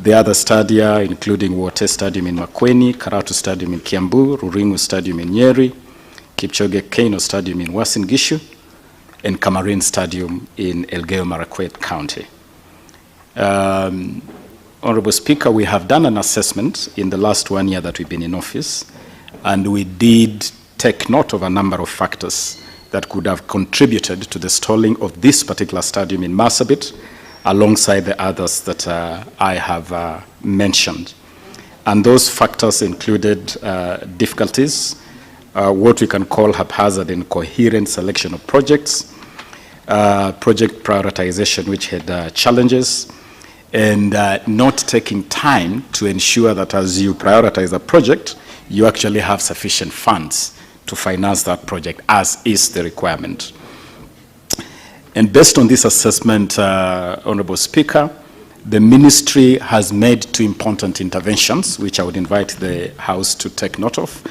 The other stadia, including Wote Stadium in Makwiny, Karatu Stadium in Kiambu, Ruringu Stadium in Nyeri, Kipchoge Keino Stadium in Uasin Gishu, and Kamarin Stadium in Elgeyo Marakwet County. Honorable Speaker, we have done an assessment in the last 1 year that we've been in office, and we did take note of a number of factors that could have contributed to the stalling of this particular stadium in Marsabit, alongside the others that I have mentioned. And those factors included difficulties, what we can call haphazard and coherent selection of projects, project prioritization which had challenges, and not taking time to ensure that as you prioritize a project, you actually have sufficient funds to finance that project, as is the requirement. And based on this assessment, Honorable Speaker, the ministry has made 2 important interventions, which I would invite the House to take note of.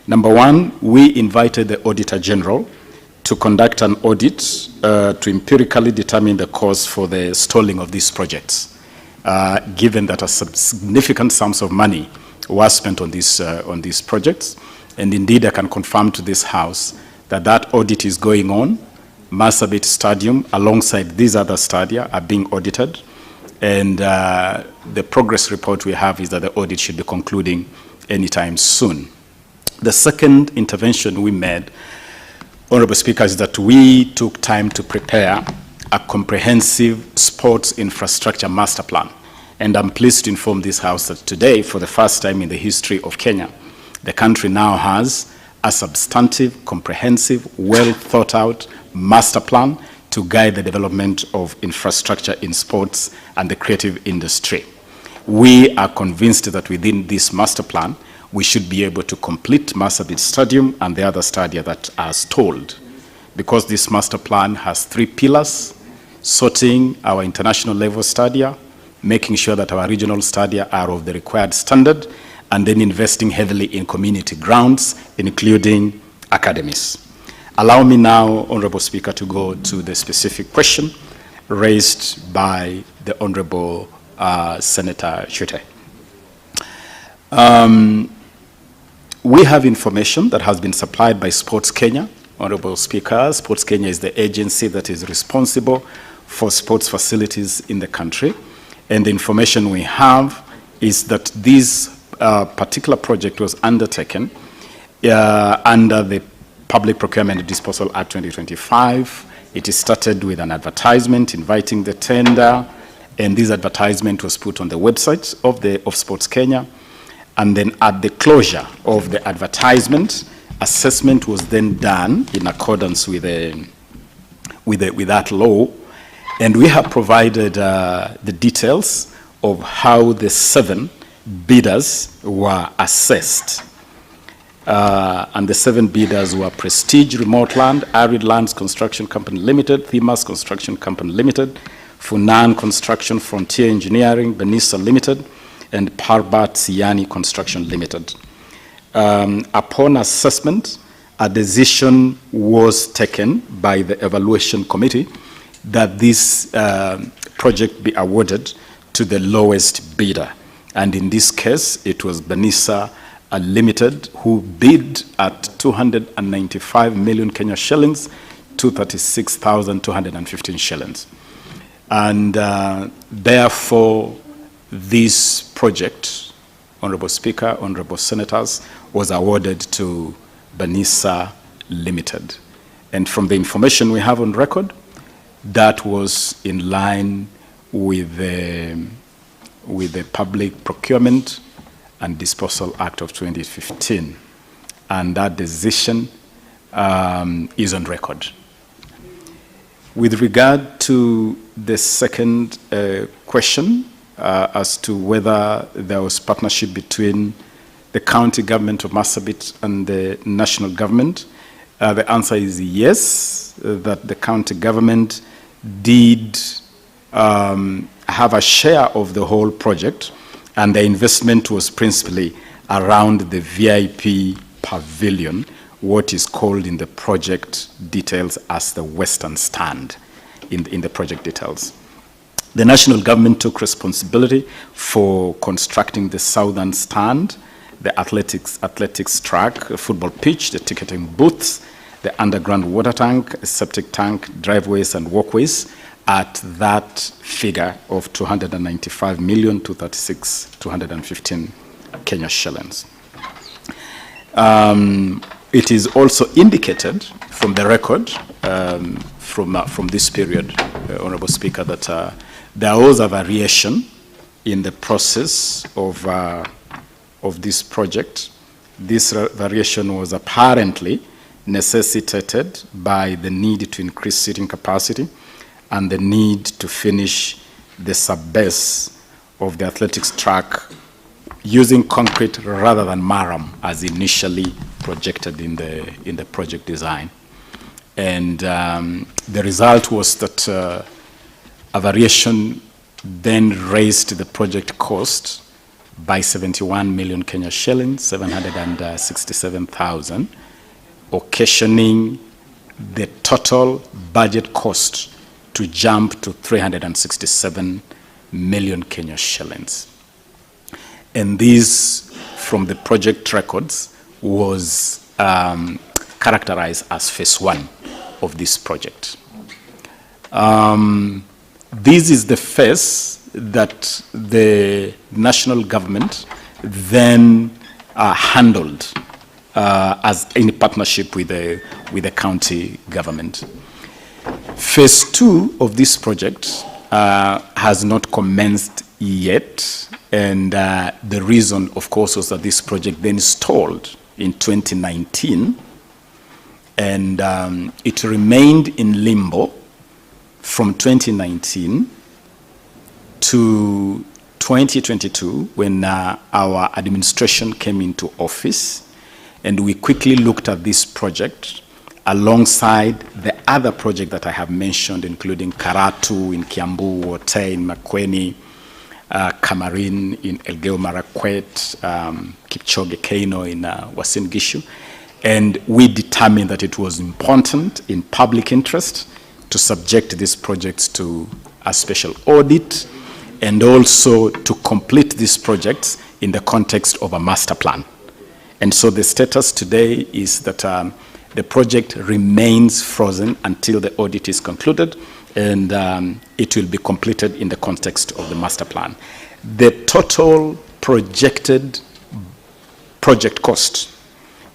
Number 1, we invited the Auditor General to conduct an audit to empirically determine the cause for the stalling of these projects, given that a significant sums of money were spent on these projects. And indeed, I can confirm to this House that that audit is going on. Marsabit Stadium, alongside these other stadia, are being audited. And the progress report we have is that the audit should be concluding anytime soon. The second intervention we made, Honorable Speaker, is that we took time to prepare a comprehensive sports infrastructure master plan. And I'm pleased to inform this House that today, for the first time in the history of Kenya, the country now has a substantive, comprehensive, well thought out master plan to guide the development of infrastructure in sports and the creative industry. We are convinced that within this master plan, we should be able to complete Marsabit Stadium and the other stadia that are stalled, because this master plan has 3 pillars: sorting our international level stadia, making sure that our regional stadia are of the required standard, and then investing heavily in community grounds, including academies. Allow me now, Honorable Speaker, to go to the specific question raised by the Honorable Senator Shute. We have information that has been supplied by Sports Kenya. Honorable Speaker, Sports Kenya is the agency that is responsible for sports facilities in the country. And the information we have is that this particular project was undertaken under the Public Procurement and Disposal Act 2025. It is started with an advertisement inviting the tender, and this advertisement was put on the website of Sports Kenya. And then at the closure of the advertisement, assessment was then done in accordance with that law. And we have provided the details of how the 7 bidders were assessed. And the 7 bidders were Prestige Remote Land, Arid Lands Construction Company Limited, Themas Construction Company Limited, Funan Construction, Frontier Engineering, Benissa Limited, and Parbat Siani Construction Limited. Upon assessment, a decision was taken by the evaluation committee that this project be awarded to the lowest bidder. And in this case, it was Benissa Limited, who bid at 295 million Kenya shillings, 236,215 shillings. And therefore, this project, Honorable Speaker, Honorable Senators, was awarded to Benissa Limited. And from the information we have on record, that was in line with the Public Procurement and Disposal Act of 2015. And that decision is on record. With regard to the second question as to whether there was partnership between the county government of Marsabit and the national government, the answer is yes, that the county government did have a share of the whole project, and the investment was principally around the VIP pavilion, what is called in the project details as the Western Stand in the project details. The national government took responsibility for constructing the southern stand, the athletics track, a football pitch, the ticketing booths, the underground water tank, a septic tank, driveways and walkways at that figure of 295,236,215 Kenya shillings. It is also indicated from the record from this period, Honorable Speaker, that there was a variation in the process of this project. This variation was apparently necessitated by the need to increase seating capacity and the need to finish the subbase of the athletics track using concrete rather than marram as initially projected in the project design. And the result was that a variation then raised the project cost by 71 million Kenya shillings, 767,000, occasioning the total budget cost to jump to 367 million Kenya shillings. And this, from the project records, was characterized as phase 1 of this project. This is the phase that the national government then handled as in partnership with the county government. Phase 2 of this project has not commenced yet, and the reason, of course, was that this project then stalled in 2019, and it remained in limbo from 2019 to 2022, when our administration came into office, and we quickly looked at this project alongside the other project that I have mentioned, including Karatu in Kiambu, Wote in Makwiny, Kamarin in Elgeyo Marakwet, Kipchoge Keino in Uasin Gishu, and we determined that it was important in public interest to subject these projects to a special audit, and also to complete these projects in the context of a master plan. And so the status today is that the project remains frozen until the audit is concluded, and it will be completed in the context of the master plan. The total projected project cost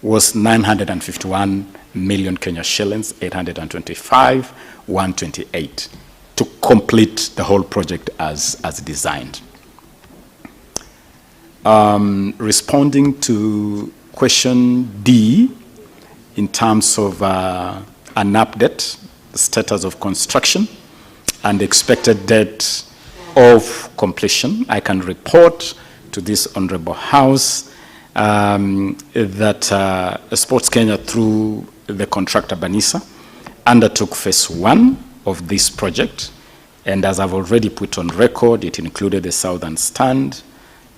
was 951 million Kenya shillings, 825,128, to complete the whole project as designed. Responding to question D, in terms of an update, the status of construction and expected date of completion, I can report to this Honorable House that Sports Kenya, through the contractor Banisa, undertook phase 1 of this project, and as I've already put on record, it included the southern stand,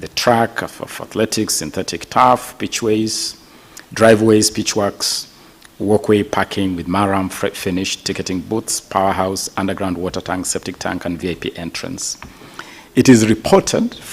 the track of athletics, synthetic turf, pitchways, driveways, pitchworks, walkway parking with marram, finish, ticketing booths, powerhouse, underground water tank, septic tank, and VIP entrance. It is reported from